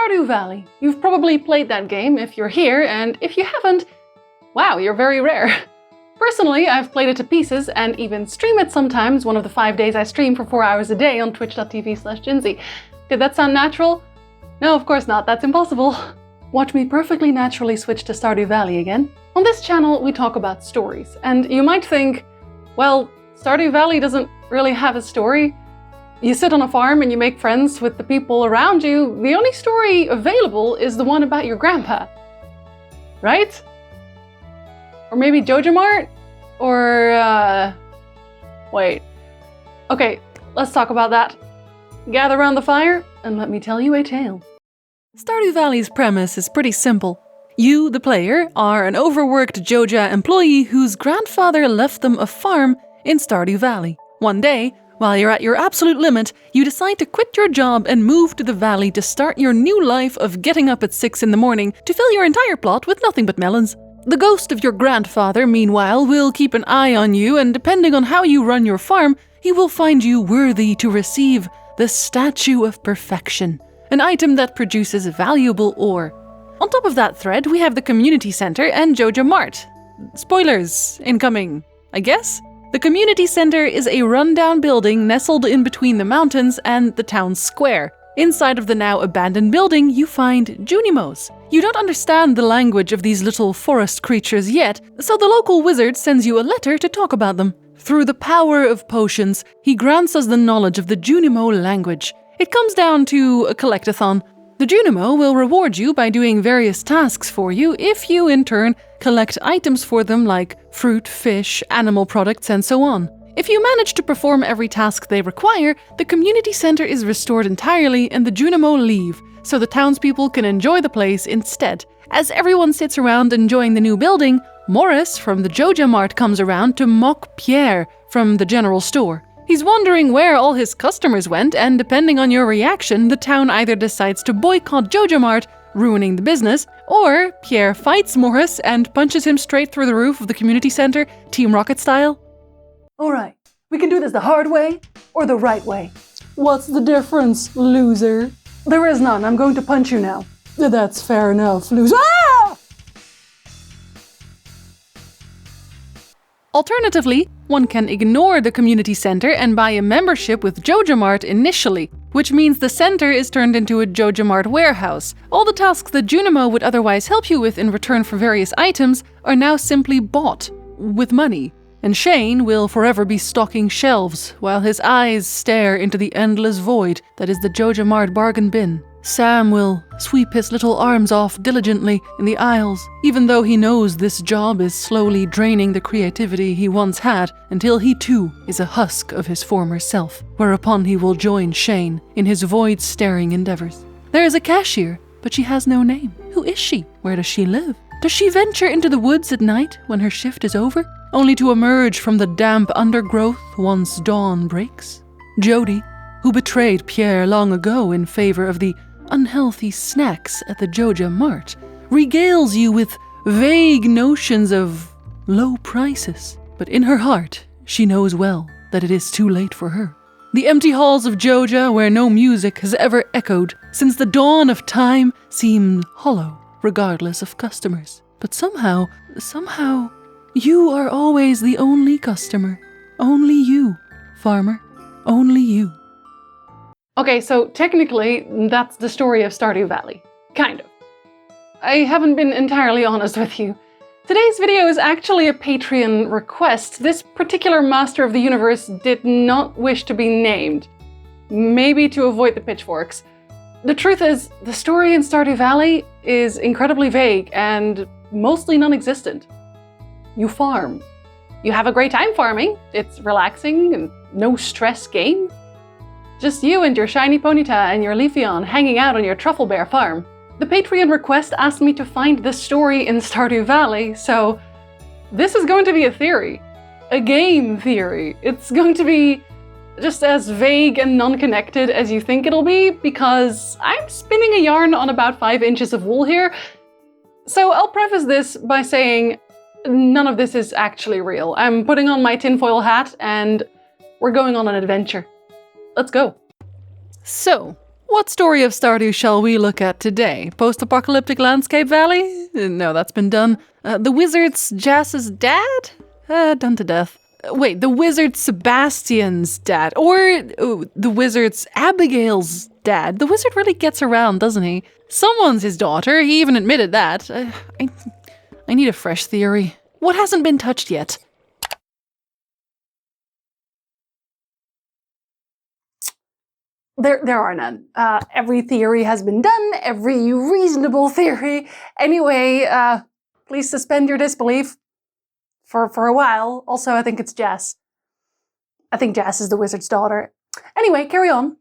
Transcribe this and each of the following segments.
Stardew Valley. You've probably played that game if you're here, and if you haven't, wow, you're very rare. Personally, I've played it to pieces and even stream it sometimes, one of the 5 days I stream for 4 hours a day on twitch.tv/Jinsey. Did that sound natural? No, of course not, that's impossible. Watch me perfectly naturally switch to Stardew Valley again. On this channel, we talk about stories, and you might think, well, Stardew Valley doesn't really have a story. You sit on a farm and you make friends with the people around you. The only story available is the one about your grandpa. Right? Or maybe Jojo Mart? Or, wait. Okay, let's talk about that. Gather around the fire and let me tell you a tale. Stardew Valley's premise is pretty simple. You, the player, are an overworked Jojo employee whose grandfather left them a farm in Stardew Valley. One day, while you're at your absolute limit, you decide to quit your job and move to the valley to start your new life of getting up at 6 in the morning to fill your entire plot with nothing but melons. The ghost of your grandfather, meanwhile, will keep an eye on you, and depending on how you run your farm, he will find you worthy to receive the Statue of Perfection, an item that produces valuable ore. On top of that thread, we have the community center and Jojo Mart. Spoilers incoming, I guess? The community center is a rundown building nestled in between the mountains and the town square. Inside of the now abandoned building, you find Junimos. You don't understand the language of these little forest creatures yet, so the local wizard sends you a letter to talk about them. Through the power of potions, he grants us the knowledge of the Junimo language. It comes down to a collectathon. The Junimo will reward you by doing various tasks for you if you, in turn, collect items for them like fruit, fish, animal products, and so on. If you manage to perform every task they require, the community center is restored entirely and the Junimo leave, so the townspeople can enjoy the place instead. As everyone sits around enjoying the new building, Morris from the Jojo Mart comes around to mock Pierre from the general store. He's wondering where all his customers went, and depending on your reaction, the town either decides to boycott Jojo Mart, ruining the business, or Pierre fights Morris and punches him straight through the roof of the community center, Team Rocket style. Alright, we can do this the hard way or the right way. What's the difference, loser? There is none, I'm going to punch you now. That's fair enough, loser. Ah! Alternatively, one can ignore the community center and buy a membership with Jojo Mart initially, which means the center is turned into a Jojo Mart warehouse. All the tasks that Junimo would otherwise help you with in return for various items are now simply bought with money. And Shane will forever be stocking shelves while his eyes stare into the endless void that is the Jojo Mart bargain bin. Sam will sweep his little arms off diligently in the aisles, even though he knows this job is slowly draining the creativity he once had until he too is a husk of his former self, whereupon he will join Shane in his void-staring endeavors. There is a cashier, but she has no name. Who is she? Where does she live? Does she venture into the woods at night when her shift is over, only to emerge from the damp undergrowth once dawn breaks? Jody, who betrayed Pierre long ago in favor of the unhealthy snacks at the Jojo Mart, regales you with vague notions of low prices. But in her heart, she knows well that it is too late for her. The empty halls of Jojo, where no music has ever echoed since the dawn of time, seem hollow, regardless of customers. But somehow, you are always the only customer. Only you, farmer. Only you. Okay, so technically, that's the story of Stardew Valley. Kind of. I haven't been entirely honest with you. Today's video is actually a Patreon request. This particular Master of the Universe did not wish to be named. Maybe to avoid the pitchforks. The truth is, the story in Stardew Valley is incredibly vague and mostly non-existent. You farm. You have a great time farming. It's relaxing and no-stress game. Just you and your shiny Ponyta and your Leafeon hanging out on your Truffle Bear farm. The Patreon request asked me to find the story in Stardew Valley, so this is going to be a theory. A game theory. It's going to be just as vague and non-connected as you think it'll be, because I'm spinning a yarn on about 5 inches of wool here. So I'll preface this by saying none of this is actually real. I'm putting on my tinfoil hat and we're going on an adventure. Let's go. So, What story of Stardew shall we look at today? Post-apocalyptic landscape valley? No, that's been done. The wizard's Jas's dad? Done to death. Wait, the wizard Sebastian's dad. Or the wizard's Abigail's dad. The wizard really gets around, doesn't he? Someone's his daughter. He even admitted that. I need a fresh theory. What hasn't been touched yet? There are none. Every theory has been done, every reasonable theory. Anyway, please suspend your disbelief for a while. Also, I think it's Jas. I think Jas is the wizard's daughter. Anyway, carry on.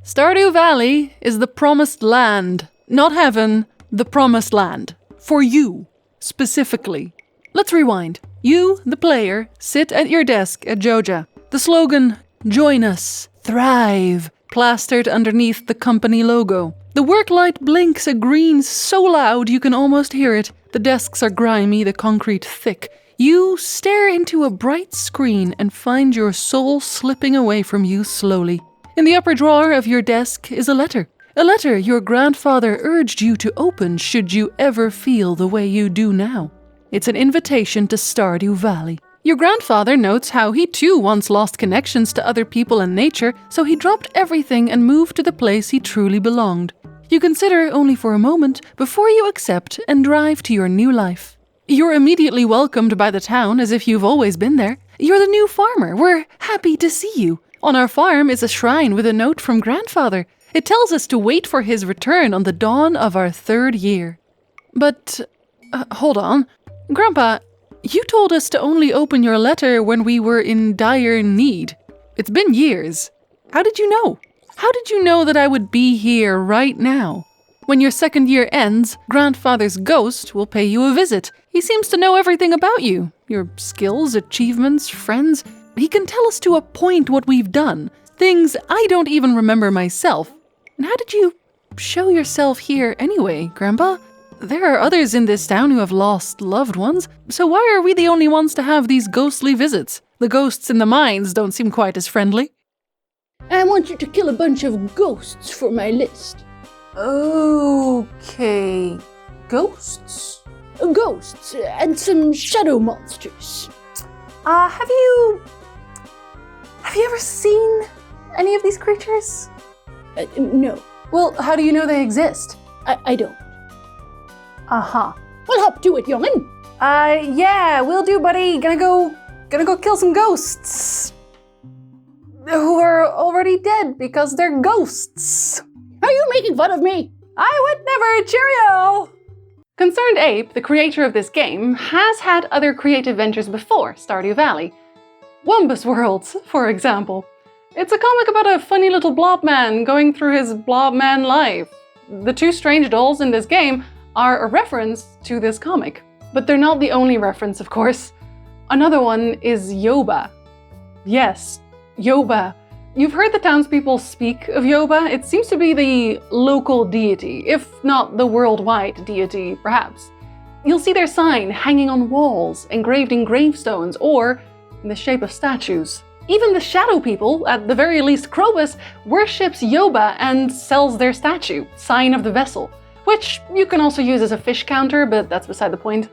Stardew Valley is the promised land. Not heaven, the promised land. For you, specifically. Let's rewind. You, the player, sit at your desk at Jojo. The slogan, "Join us, thrive," plastered underneath the company logo. The work light blinks a green so loud you can almost hear it. The desks are grimy, the concrete thick. You stare into a bright screen and find your soul slipping away from you slowly. In the upper drawer of your desk is a letter. A letter your grandfather urged you to open should you ever feel the way you do now. It's an invitation to Stardew Valley. Your grandfather notes how he too once lost connections to other people and nature, so he dropped everything and moved to the place he truly belonged. You consider only for a moment before you accept and drive to your new life. You're immediately welcomed by the town as if you've always been there. You're the new farmer. We're happy to see you. On our farm is a shrine with a note from grandfather. It tells us to wait for his return on the dawn of our 3rd year. But, hold on. Grandpa, you told us to only open your letter when we were in dire need. It's been years. How did you know? How did you know that I would be here right now? When your 2nd year ends, grandfather's ghost will pay you a visit. He seems to know everything about you. Your skills, achievements, friends. He can tell us to a point what we've done. Things I don't even remember myself. And how did you show yourself here anyway, Grandpa? There are others in this town who have lost loved ones, so why are we the only ones to have these ghostly visits? The ghosts in the mines don't seem quite as friendly. I want you to kill a bunch of ghosts for my list. Okay. Ghosts? Ghosts and some shadow monsters. Have you ever seen any of these creatures? No. Well, how do you know they exist? I don't. Uh-huh. Well, hop to it, young'un. Yeah, will do, buddy. Gonna go kill some ghosts. Who are already dead because they're ghosts. Are you making fun of me? I would never, cheerio! Concerned Ape, the creator of this game, has had other creative ventures before Stardew Valley. Wumbus Worlds, for example. It's a comic about a funny little blob man going through his blob man life. The 2 strange dolls in this game are a reference to this comic. But they're not the only reference, of course. Another one is Yoba. Yes, Yoba. You've heard the townspeople speak of Yoba. It seems to be the local deity, if not the worldwide deity, perhaps. You'll see their sign hanging on walls, engraved in gravestones, or in the shape of statues. Even the shadow people, at the very least Krobus, worships Yoba and sells their statue, Sign of the Vessel, which you can also use as a fish counter, but that's beside the point.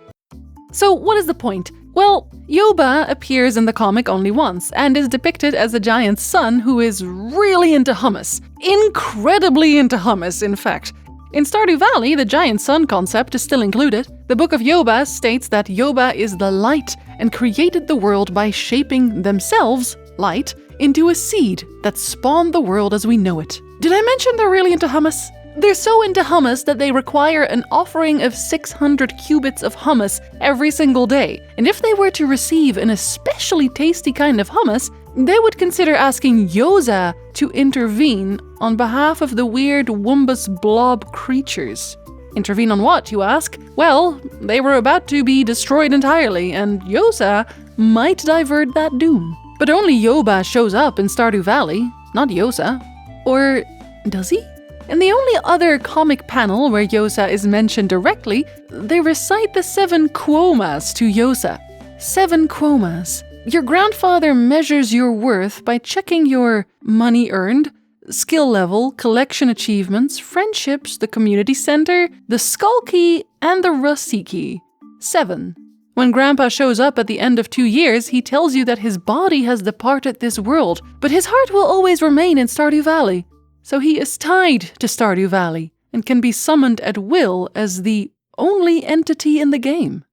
So what is the point? Well, Yoba appears in the comic only once, and is depicted as a giant son who is really into hummus. Incredibly into hummus, in fact. In Stardew Valley, the giant sun concept is still included. The Book of Yoba states that Yoba is the light and created the world by shaping themselves, light, into a seed that spawned the world as we know it. Did I mention they're really into hummus? They're so into hummus that they require an offering of 600 cubits of hummus every single day. And if they were to receive an especially tasty kind of hummus, they would consider asking Yoza to intervene on behalf of the weird Wumbus blob creatures. Intervene on what, you ask? Well, they were about to be destroyed entirely, and Yoza might divert that doom. But only Yoba shows up in Stardew Valley, not Yoza. Or does he? In the only other comic panel where Yosa is mentioned directly, they recite the 7 quomas to Yosa. 7 quomas. Your grandfather measures your worth by checking your money earned, skill level, collection achievements, friendships, the community center, the skull key, and the rusty key. 7. When Grandpa shows up at the end of 2 years, he tells you that his body has departed this world, but his heart will always remain in Stardew Valley. So he is tied to Stardew Valley and can be summoned at will as the only entity in the game.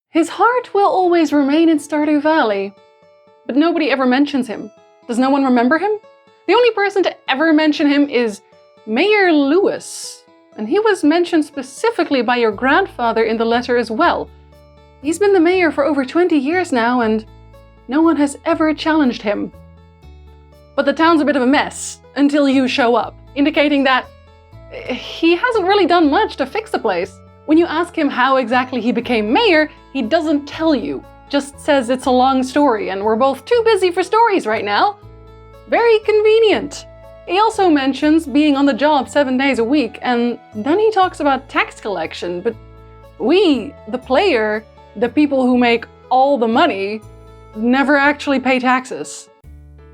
His heart will always remain in Stardew Valley, but nobody ever mentions him. Does no one remember him? The only person to ever mention him is Mayor Lewis, and he was mentioned specifically by your grandfather in the letter as well. He's been the mayor for over 20 years now, and no one has ever challenged him. But the town's a bit of a mess until you show up, indicating that he hasn't really done much to fix the place. When you ask him how exactly he became mayor, he doesn't tell you, just says it's a long story and we're both too busy for stories right now. Very convenient. He also mentions being on the job 7 days a week, and then he talks about tax collection, but we, the player, the people who make all the money, never actually pay taxes.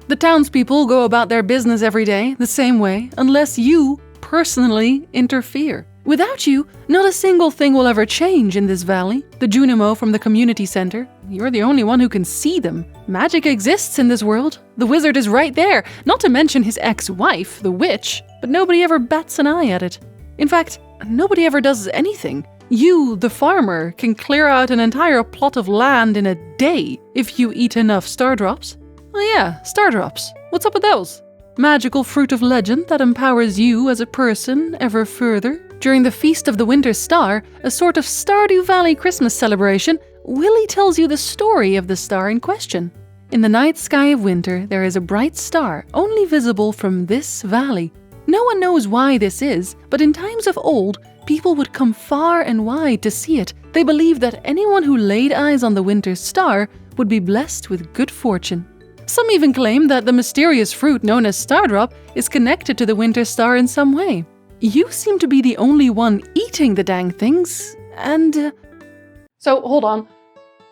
The townspeople go about their business every day the same way, unless you personally interfere. Without you, not a single thing will ever change in this valley. The Junimo from the community center, you're the only one who can see them. Magic exists in this world. The wizard is right there, not to mention his ex-wife, the witch, but nobody ever bats an eye at it. In fact, nobody ever does anything. You, the farmer, can clear out an entire plot of land in a day if you eat enough stardrops. Oh yeah, stardrops. What's up with those? Magical fruit of legend that empowers you as a person ever further. During the Feast of the Winter Star, a sort of Stardew Valley Christmas celebration, Willie tells you the story of the star in question. In the night sky of winter, there is a bright star, only visible from this valley. No one knows why this is, but in times of old, people would come far and wide to see it. They believed that anyone who laid eyes on the winter star would be blessed with good fortune. Some even claim that the mysterious fruit known as Stardrop is connected to the winter star in some way. You seem to be the only one eating the dang things, and... So, hold on.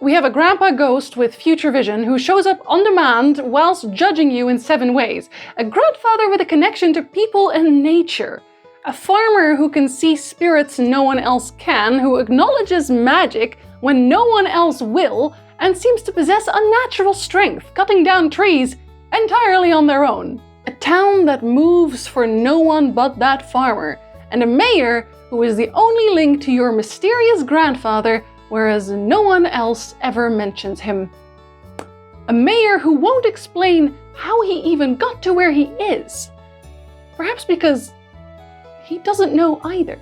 We have a grandpa ghost with future vision who shows up on demand whilst judging you in 7 ways. A grandfather with a connection to people and nature. A farmer who can see spirits no one else can, who acknowledges magic when no one else will, and seems to possess unnatural strength, cutting down trees entirely on their own. A town that moves for no one but that farmer, and a mayor who is the only link to your mysterious grandfather, whereas no one else ever mentions him. A mayor who won't explain how he even got to where he is. Perhaps because he doesn't know either.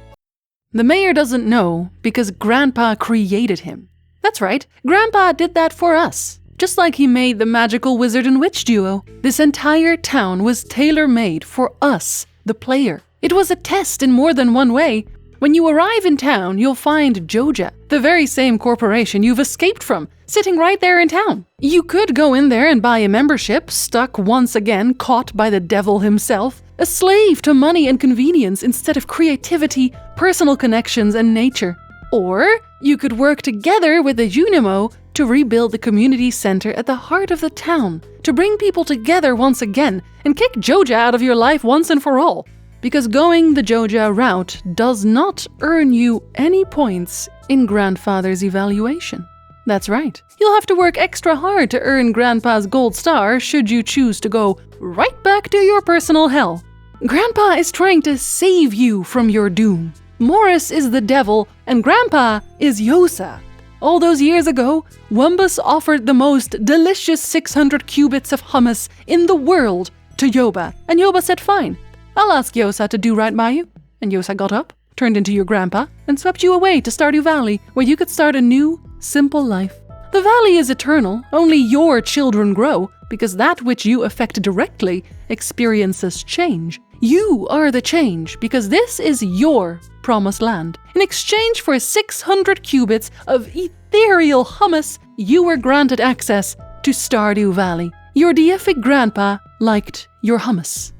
The mayor doesn't know because Grandpa created him. That's right, Grandpa did that for us. Just like he made the magical wizard and witch duo. This entire town was tailor-made for us, the player. It was a test in more than one way. When you arrive in town, you'll find Jojo, the very same corporation you've escaped from, sitting right there in town. You could go in there and buy a membership, stuck once again, caught by the devil himself, a slave to money and convenience instead of creativity, personal connections, and nature. Or you could work together with the Junimo to rebuild the community center at the heart of the town, to bring people together once again and kick Jojo out of your life once and for all. Because going the Jojo route does not earn you any points in Grandfather's evaluation. That's right, you'll have to work extra hard to earn Grandpa's gold star should you choose to go right back to your personal hell. Grandpa is trying to save you from your doom. Morris is the devil and Grandpa is Yosa. All those years ago, Wumbus offered the most delicious 600 cubits of hummus in the world to Yoba, and Yoba said fine. I'll ask Yosa to do right by you. And Yosa got up, turned into your grandpa, and swept you away to Stardew Valley, where you could start a new, simple life. The valley is eternal, only your children grow, because that which you affect directly experiences change. You are the change, because this is your promised land. In exchange for 600 cubits of ethereal hummus, you were granted access to Stardew Valley. Your deific grandpa liked your hummus.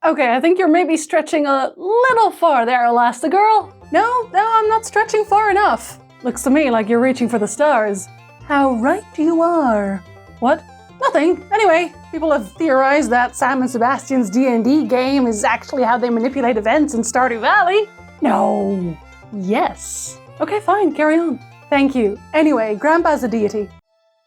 Okay, I think you're maybe stretching a little far there, Elastigirl. No, I'm not stretching far enough. Looks to me like you're reaching for the stars. How right you are. What? Nothing. Anyway, People have theorized that Sam and Sebastian's D&D game is actually how they manipulate events in Stardew Valley. No. Yes. Okay, fine, carry on. Thank you. Anyway, Grandpa's a deity.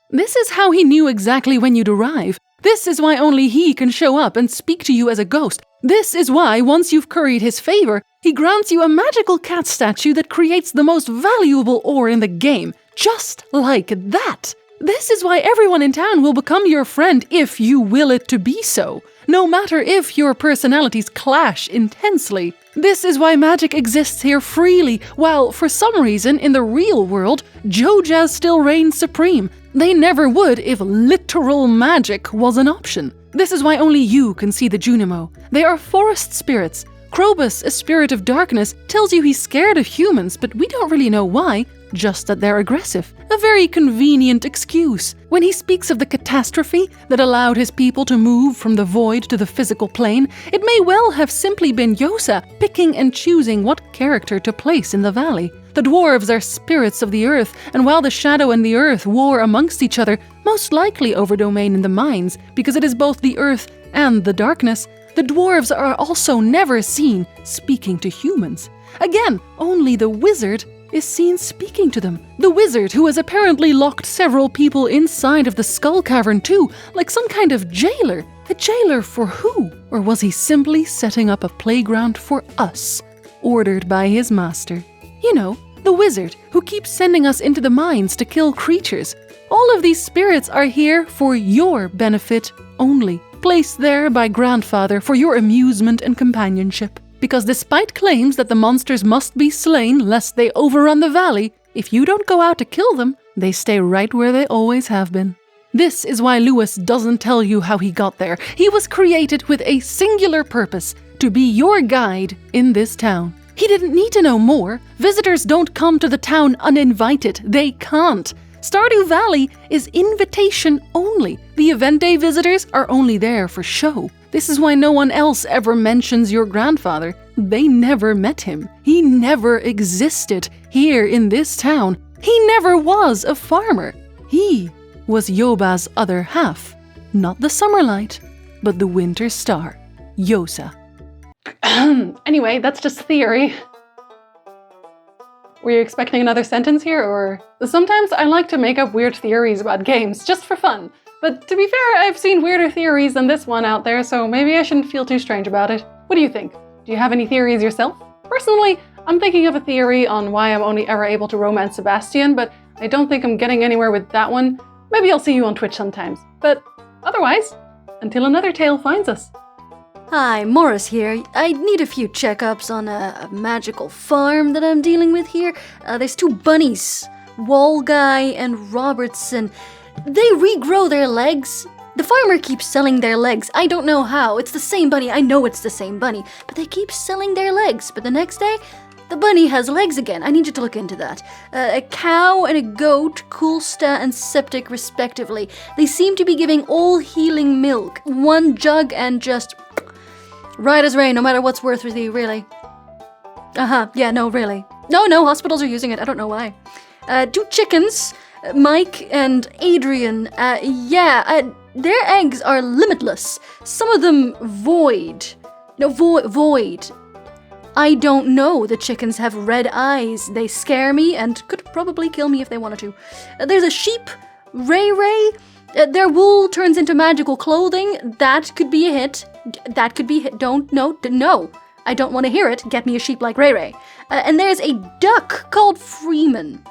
This is how he knew exactly when you'd arrive. This is why only he can show up and speak to you as a ghost. This is why, once you've curried his favor, he grants you a magical cat statue that creates the most valuable ore in the game. Just like that. This is why everyone in town will become your friend if you will it to be so, no matter if your personalities clash intensely. This is why magic exists here freely, while, for some reason, in the real world, Jojo still reigns supreme. They never would if literal magic was an option. This is why only you can see the Junimo. They are forest spirits. Krobus, a spirit of darkness, tells you he's scared of humans, but we don't really know why, just that they're aggressive. A very convenient excuse. When he speaks of the catastrophe that allowed his people to move from the void to the physical plane, it may well have simply been Yosa picking and choosing what character to place in the valley. The dwarves are spirits of the earth, and while the shadow and the earth war amongst each other, most likely over domain in the mines, because it is both the earth and the darkness, the dwarves are also never seen speaking to humans. Again, only the wizard is seen speaking to them. The wizard who has apparently locked several people inside of the skull cavern too, like some kind of jailer. A jailer for who? Or was he simply setting up a playground for us, ordered by his master? You know, the wizard who keeps sending us into the mines to kill creatures. All of these spirits are here for your benefit only, placed there by grandfather for your amusement and companionship. Because despite claims that the monsters must be slain lest they overrun the valley, if you don't go out to kill them, they stay right where they always have been. This is why Lewis doesn't tell you how he got there. He was created with a singular purpose, to be your guide in this town. He didn't need to know more. Visitors don't come to the town uninvited. They can't. Stardew Valley is invitation only. The event day visitors are only there for show. This is why no one else ever mentions your grandfather. They never met him. He never existed here in this town. He never was a farmer. He was Yoba's other half. Not the Summerlight, but the Winter Star, Yosa. Anyway, that's just theory. Were you expecting another sentence here, or? Sometimes I like to make up weird theories about games, just for fun. But to be fair, I've seen weirder theories than this one out there, so maybe I shouldn't feel too strange about it. What do you think? Do you have any theories yourself? Personally, I'm thinking of a theory on why I'm only ever able to romance Sebastian, but I don't think I'm getting anywhere with that one. Maybe I'll see you on Twitch sometimes. But otherwise, until another tale finds us. Hi, Morris here. I need a few checkups on a magical farm that I'm dealing with here. There's two bunnies, Wall Guy and Robertson. They regrow their legs. The farmer keeps selling their legs. I don't know how. It's the same bunny. I know it's the same bunny. But they keep selling their legs. But the next day, the bunny has legs again. I need you to look into that. A cow and a goat, Coolsta and Septic respectively. They seem to be giving all healing milk. One jug and just right as rain, no matter what's worth with you, really. Yeah, no, really. No, hospitals are using it. I don't know why. Two chickens, Mike and Adrian. Their eggs are limitless. Some of them void. No, void. I don't know. The chickens have red eyes. They scare me and could probably kill me if they wanted to. There's a sheep, Ray. Their wool turns into magical clothing. That could be a hit. No. I don't want to hear it. Get me a sheep like Ray. And there's a duck called Freeman.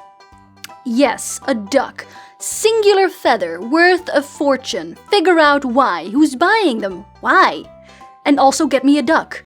Yes, a duck. Singular feather, worth a fortune. Figure out why. Who's buying them? Why? And also get me a duck.